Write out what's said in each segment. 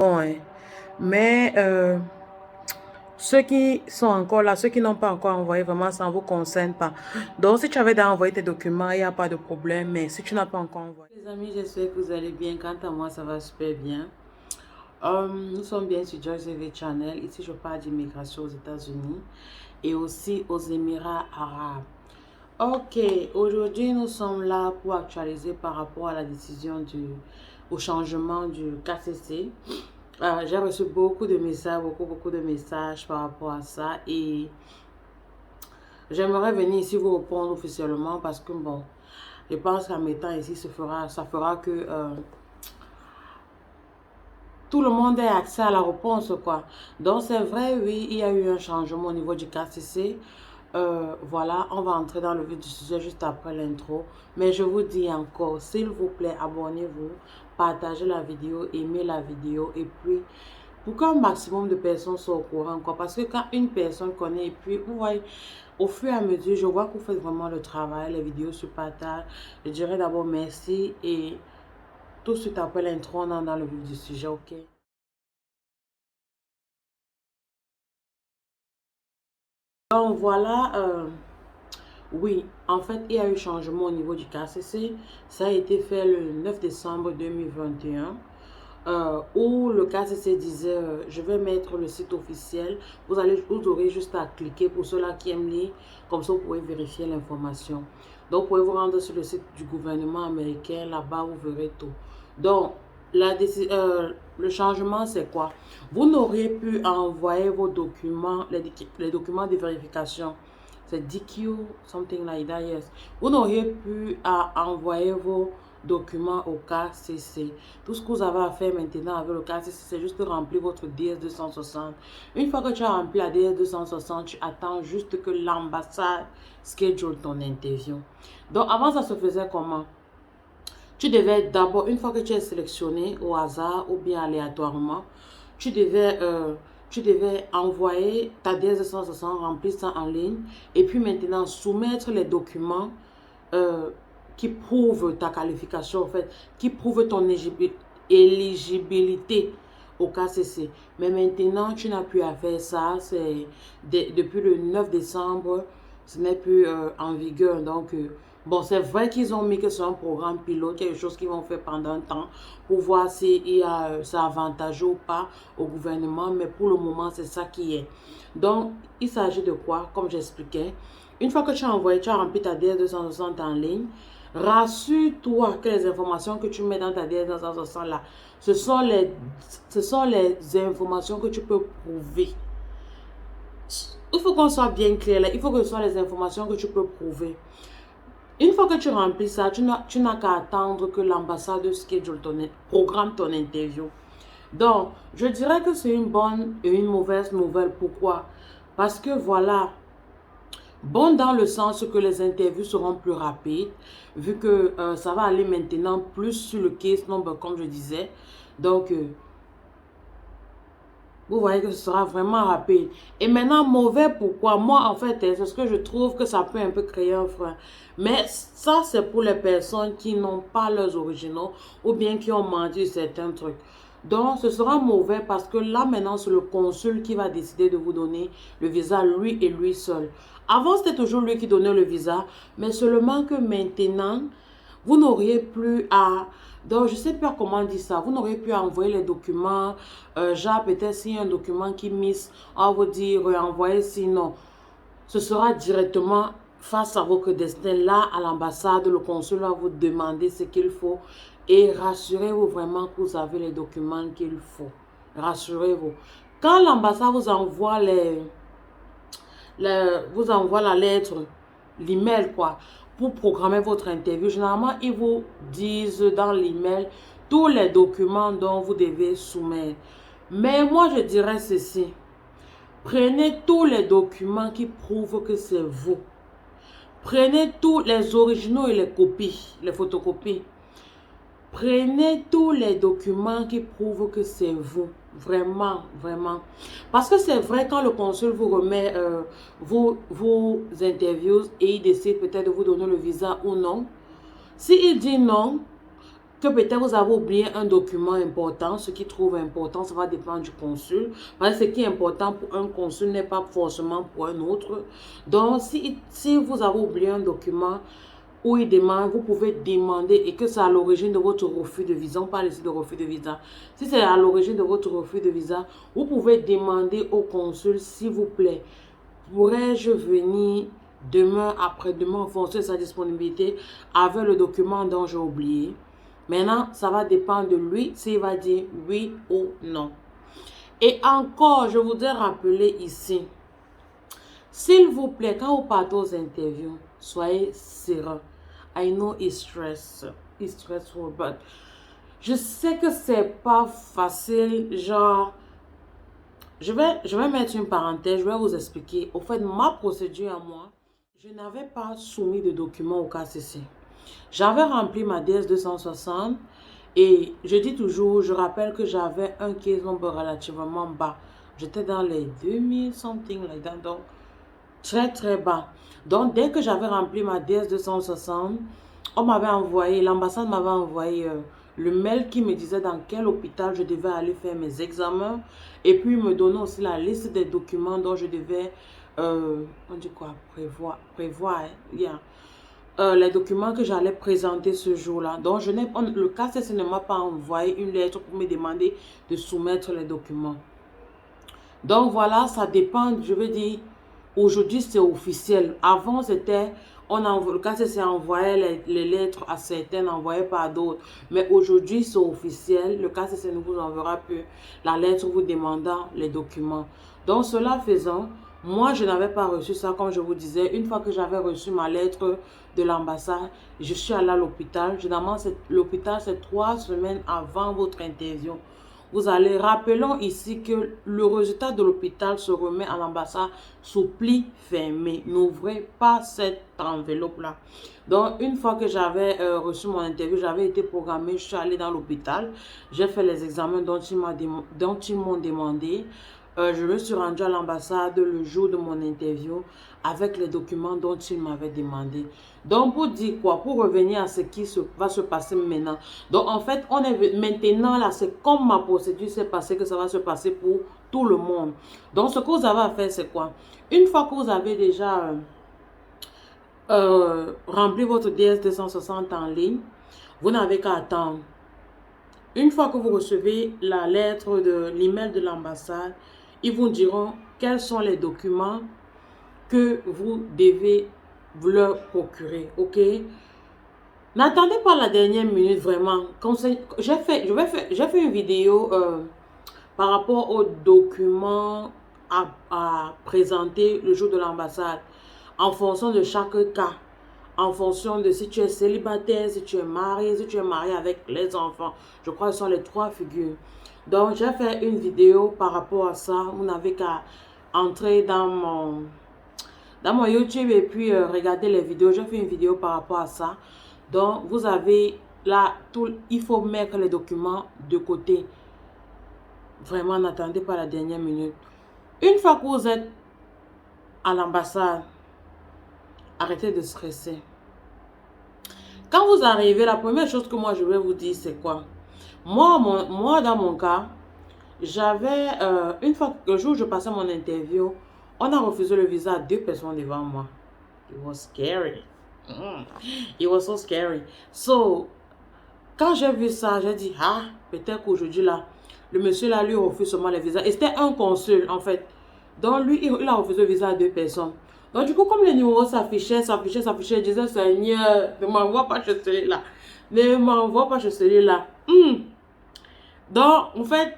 Bon, hein. Mais ceux qui sont encore là, ceux qui n'ont pas encore envoyé, vraiment, ça ne vous concerne pas. Donc, si tu avais déjà envoyé tes documents, il n'y a pas de problème. Mais si tu n'as pas encore envoyé... Les amis, j'espère que vous allez bien. Quant à moi, ça va super bien. Nous sommes bien sur Joyce TV Channel. Ici, je parle d'immigration aux États-Unis et aussi aux Émirats arabes. Ok, aujourd'hui, nous sommes là pour actualiser par rapport à la décision au changement du KCC. J'ai reçu beaucoup de messages, beaucoup de messages par rapport à ça et j'aimerais venir ici vous répondre officiellement parce que bon, je pense qu'en mettant ici, ça fera que tout le monde ait accès à la réponse, quoi. Donc, c'est vrai, oui, il y a eu un changement au niveau du KCC. Voilà, on va entrer dans le vif du sujet juste après l'intro. Mais je vous dis encore, s'il vous plaît, abonnez-vous, partagez la vidéo, aimez la vidéo et puis pour qu'un maximum de personnes soient au courant, quoi. Parce que quand une personne connaît et puis, vous voyez, au fur et à mesure, je vois que vous faites vraiment le travail, les vidéos se partagent. Je dirais d'abord merci et tout de suite après l'intro, on entre dans le vif du sujet, ok? Donc voilà, oui, en fait, il y a eu changement au niveau du KCC. Ça a été fait le 9 décembre 2021, où le KCC disait, je vais mettre le site officiel. Vous aurez juste à cliquer pour ceux-là qui aiment lire, comme ça vous pouvez vérifier l'information. Donc, vous pouvez vous rendre sur le site du gouvernement américain, là-bas vous verrez tout. Donc, le changement, c'est quoi? Vous n'aurez pu envoyer vos documents, les documents de vérification. C'est DQ, something like that, yes. Vous n'auriez pu envoyer vos documents au KCC. Tout ce que vous avez à faire maintenant avec le KCC, c'est juste remplir votre DS-260. Une fois que tu as rempli la DS-260, tu attends juste que l'ambassade schedule ton interview. Donc, avant, ça se faisait comment? Tu devais d'abord, une fois que tu es sélectionné au hasard ou bien aléatoirement, tu devais, euh, tu devais envoyer ta DS-260, remplir ça en ligne et puis maintenant soumettre les documents euh, qui prouvent ta qualification, en fait, qui prouvent ton éligibilité au KCC. Mais maintenant, tu n'as plus à faire ça. Depuis le 9 décembre, ce n'est plus en vigueur. Donc, bon, c'est vrai qu'ils ont mis que c'est un programme pilote, quelque chose qu'ils vont faire pendant un temps pour voir si c'est avantageux ou pas au gouvernement. Mais pour le moment, c'est ça qui est. Donc, il s'agit de quoi? Comme j'expliquais, une fois que tu as envoyé, tu as rempli ta DS-260 en ligne, rassure-toi que les informations que tu mets dans ta DS-260 là, ce sont les informations que tu peux prouver. Il faut qu'on soit bien clair là. Il faut que ce soit les informations que tu peux prouver. Une fois que tu remplis ça, tu n'as qu'à attendre que l'ambassade schedule programme ton interview. Donc, je dirais que c'est une bonne et une mauvaise nouvelle. Pourquoi? Parce que voilà, bon dans le sens que les interviews seront plus rapides, vu que ça va aller maintenant plus sur le case number, comme je disais. Donc, vous voyez que ce sera vraiment rapide. Et maintenant, mauvais, pourquoi? Moi, en fait, c'est ce que je trouve que ça peut un peu créer un frein. Mais ça, c'est pour les personnes qui n'ont pas leurs originaux ou bien qui ont menti certains trucs. Donc, ce sera mauvais parce que là, maintenant, c'est le consul qui va décider de vous donner le visa, lui et lui seul. Avant, c'était toujours lui qui donnait le visa, mais seulement que maintenant, vous n'auriez plus à... Donc, je ne sais pas comment dire ça. Vous n'auriez plus à envoyer les documents. Genre, peut-être s'il y a un document qui miss, on va vous dire envoyer. Sinon, ce sera directement face à votre destin. Là, à l'ambassade, le consul va vous demander ce qu'il faut. Et rassurez-vous vraiment que vous avez les documents qu'il faut. Rassurez-vous. Quand l'ambassade vous envoie vous envoie la lettre, l'email quoi, pour programmer votre interview, généralement, ils vous disent dans l'email tous les documents dont vous devez soumettre. Mais moi, je dirais ceci. Prenez tous les documents qui prouvent que c'est vous. Prenez tous les originaux et les copies, les photocopies. Prenez tous les documents qui prouvent que c'est vous. Vraiment, vraiment. Parce que c'est vrai, quand le consul vous remet vos interviews et il décide peut-être de vous donner le visa ou non. S'il dit non, que peut-être vous avez oublié un document important. Ce qui trouve important, ça va dépendre du consul. Parce que ce qui est important pour un consul n'est pas forcément pour un autre. Donc, si vous avez oublié un document où il demande, vous pouvez demander et que c'est à l'origine de votre refus de visa. On parle ici de refus de visa. Si c'est à l'origine de votre refus de visa, vous pouvez demander au consul, s'il vous plaît, pourrais-je venir demain, après-demain, en fonction de sa disponibilité, avec le document dont j'ai oublié. Maintenant, ça va dépendre de lui s'il va dire oui ou non. Et encore, je voudrais rappeler ici, s'il vous plaît, quand vous partez aux interviews, soyez serein. I know it's stressful, but je sais que c'est pas facile, genre, je vais mettre une parenthèse, je vais vous expliquer. Au fait, ma procédure à moi, je n'avais pas soumis de documents au KCC. J'avais rempli ma DS 260 et je dis toujours, je rappelle que j'avais un case number relativement bas. J'étais dans les 2000 something like that, donc très très bas. Donc dès que j'avais rempli ma DS 260, on m'avait envoyé, l'ambassade m'avait envoyé le mail qui me disait dans quel hôpital je devais aller faire mes examens et puis me donnait aussi la liste des documents dont je devais, on dit quoi, prévoir, yeah. Les documents que j'allais présenter ce jour-là. Donc, le KCC ne m'a pas envoyé une lettre pour me demander de soumettre les documents. Donc, voilà, ça dépend, je veux dire, aujourd'hui, c'est officiel. Avant, c'était, le KCC envoyait les lettres à certains, n'envoyait pas à d'autres. Mais aujourd'hui, c'est officiel. Le KCC ne vous enverra plus la lettre vous demandant les documents. Donc, cela faisant, moi, je n'avais pas reçu ça, comme je vous disais. Une fois que j'avais reçu ma lettre de l'ambassade, je suis allée à l'hôpital. Généralement, l'hôpital, c'est 3 semaines avant votre interview. Vous allez, rappelons ici que le résultat de l'hôpital se remet à l'ambassade sous pli fermé. N'ouvrez pas cette enveloppe-là. Donc, une fois que j'avais reçu mon interview, j'avais été programmée, je suis allée dans l'hôpital. J'ai fait les examens dont ils m'ont demandé. Je me suis rendue à l'ambassade le jour de mon interview avec les documents dont ils m'avaient demandé. Donc, pour dire quoi? Pour revenir à ce qui va se passer maintenant. Donc, en fait, on est maintenant là, c'est comme ma procédure s'est passée que ça va se passer pour tout le monde. Donc, ce que vous avez à faire, c'est quoi? Une fois que vous avez déjà rempli votre DS 260 en ligne, vous n'avez qu'à attendre. Une fois que vous recevez la lettre de l'email de l'ambassade, ils vous diront quels sont les documents que vous devez leur procurer, ok? N'attendez pas la dernière minute, vraiment. J'ai fait une vidéo par rapport aux documents à présenter le jour de l'ambassade, en fonction de chaque cas, en fonction de si tu es célibataire, si tu es marié avec les enfants. Je crois que ce sont les 3 figures. Donc, j'ai fait une vidéo par rapport à ça. Vous n'avez qu'à entrer dans mon YouTube et puis regarder les vidéos. J'ai fait une vidéo par rapport à ça. Donc, vous avez là, il faut mettre les documents de côté. Vraiment, n'attendez pas la dernière minute. Une fois que vous êtes à l'ambassade, arrêtez de stresser. Quand vous arrivez, la première chose que moi je vais vous dire, c'est quoi? Moi, dans mon cas, j'avais, une fois que le jour où je passais mon interview, on a refusé le visa à 2 personnes devant moi. It was scary. It was so scary. So, quand j'ai vu ça, j'ai dit, ah, peut-être qu'aujourd'hui, là, le monsieur, là, lui, refuse seulement les visas. Et c'était un consul, en fait. Donc, lui, il a refusé le visa à 2 personnes. Donc, du coup, comme les numéros s'affichaient, je disais, Seigneur, ne m'envoie pas chez celui-là. Ne m'envoie pas chez celui-là. Donc, en fait,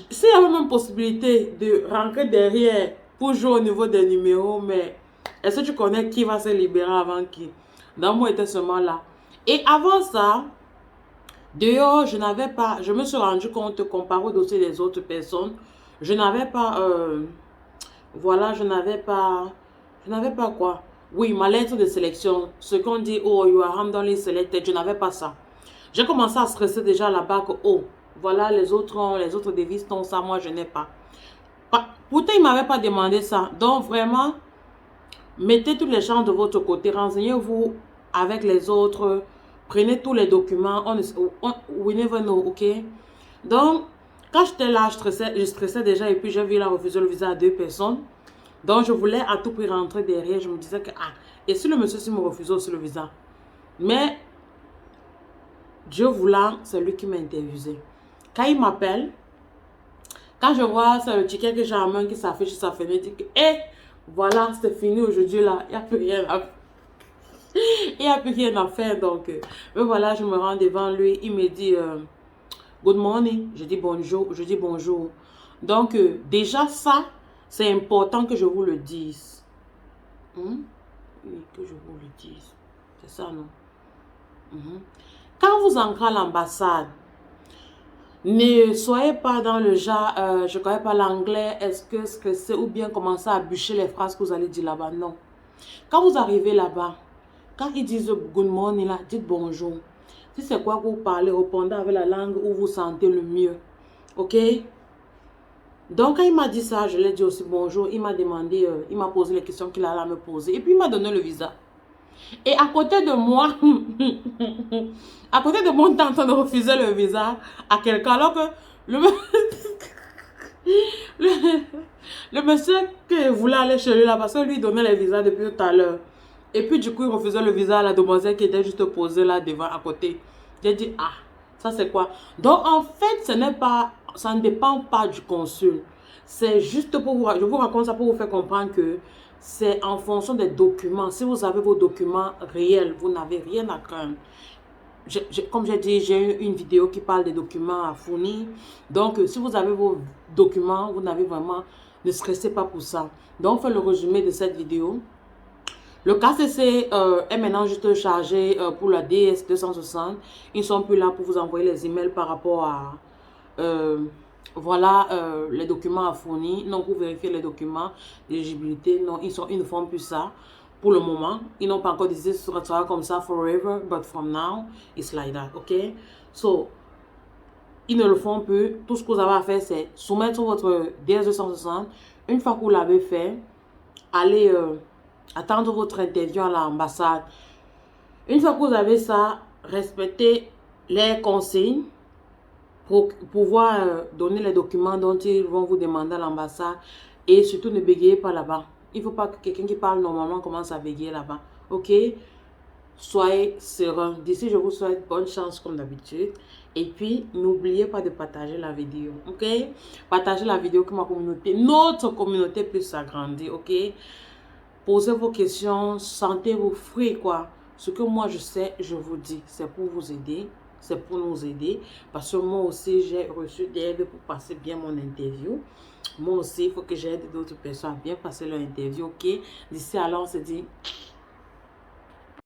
s'il y avait même possibilité de rentrer derrière pour jouer au niveau des numéros, mais est-ce que tu connais qui va se libérer avant qui? Donc, moi, j'étais seulement là. Et avant ça, dehors, je me suis rendu compte, comparé au dossier des autres personnes, je n'avais pas, voilà, je n'avais pas quoi? Oui, ma lettre de sélection, ce qu'on dit, oh, you are randomly selected, je n'avais pas ça. J'ai commencé à stresser déjà là-bas que, oh, voilà, les autres devises ont ça, moi, je n'ai pas. Pourtant, ils ne m'avaient pas demandé ça. Donc, vraiment, mettez toutes les chances de votre côté, renseignez-vous avec les autres prenez tous les documents. We never know, ok? Donc, quand j'étais là, je stressais déjà et puis j'ai vu la refuser le visa à 2 personnes. Donc, je voulais à tout prix rentrer derrière. Je me disais que, ah, et si le monsieur me refusait aussi le visa? Mais, Dieu voulant, c'est lui qui m'a interviewé. Quand il m'appelle, quand je vois c'est le ticket que j'ai en main qui s'affiche sur sa fenêtre, je dis que, voilà, c'est fini aujourd'hui là, il n'y a plus rien à faire. Il n'y a plus rien à faire, donc, mais voilà, je me rends devant lui, il me dit, good morning, je dis bonjour. Donc, déjà ça, c'est important que je vous le dise. Oui, que je vous le dise. C'est ça, non? Quand vous entrez à l'ambassade, ne soyez pas dans le genre, je ne connais pas l'anglais, est-ce que c'est, ou bien commencer à bûcher les phrases que vous allez dire là-bas. Non. Quand vous arrivez là-bas, quand ils disent good morning, là, dites bonjour. Si c'est quoi que vous parlez, répondez avec la langue où vous sentez le mieux. Ok? Donc, quand il m'a dit ça, je lui ai dit aussi bonjour. Il m'a demandé, il m'a posé les questions qu'il allait me poser. Et puis, il m'a donné le visa. Et à côté de moi, à côté de moi, on est en train de refuser le visa à quelqu'un. Alors que le monsieur qui voulait aller chez lui là, parce que lui donnait les visas depuis tout à l'heure. Et puis du coup, il refusait le visa à la demoiselle qui était juste posée là devant, à côté. J'ai dit, ah, ça c'est quoi? Donc en fait, ça ne dépend pas du consul. C'est juste pour vous, je vous raconte ça pour vous faire comprendre que c'est en fonction des documents. Si vous avez vos documents réels, vous n'avez rien à craindre. Comme j'ai dit, j'ai une vidéo qui parle des documents à fournir. Donc, si vous avez vos documents, vous n'avez vraiment, ne stressez pas pour ça. Donc, on fait le résumé de cette vidéo. Le KCC est maintenant juste chargé pour la DS 260. Ils ne sont plus là pour vous envoyer les emails par rapport à voilà les documents à fournir. Non, pour vérifier les documents d'éligibilité. Non, ils ne font plus ça. Pour le moment, ils n'ont pas encore décidé que ce sera comme ça forever, but from now, it's like that, ok? So, ils ne le font plus. Tout ce que vous avez à faire, c'est soumettre votre DS260. Une fois que vous l'avez fait, allez attendre votre interview à l'ambassade. Une fois que vous avez ça, respectez les consignes pour pouvoir donner les documents dont ils vont vous demander à l'ambassade. Et surtout, ne bégayez pas là-bas. Il ne faut pas que quelqu'un qui parle normalement commence à bégayer là-bas. Ok? Soyez serein. D'ici, je vous souhaite bonne chance comme d'habitude. Et puis, n'oubliez pas de partager la vidéo. Ok? Partagez la vidéo que ma communauté, notre communauté puisse s'agrandir. Ok? Posez vos questions. Sentez-vous free, quoi. Ce que moi, je sais, je vous dis. C'est pour vous aider. C'est pour nous aider. Parce que moi aussi, j'ai reçu des aides pour passer bien mon interview. Moi aussi, il faut que j'aide d'autres personnes à bien passer leur interview, ok? D'ici alors, on se dit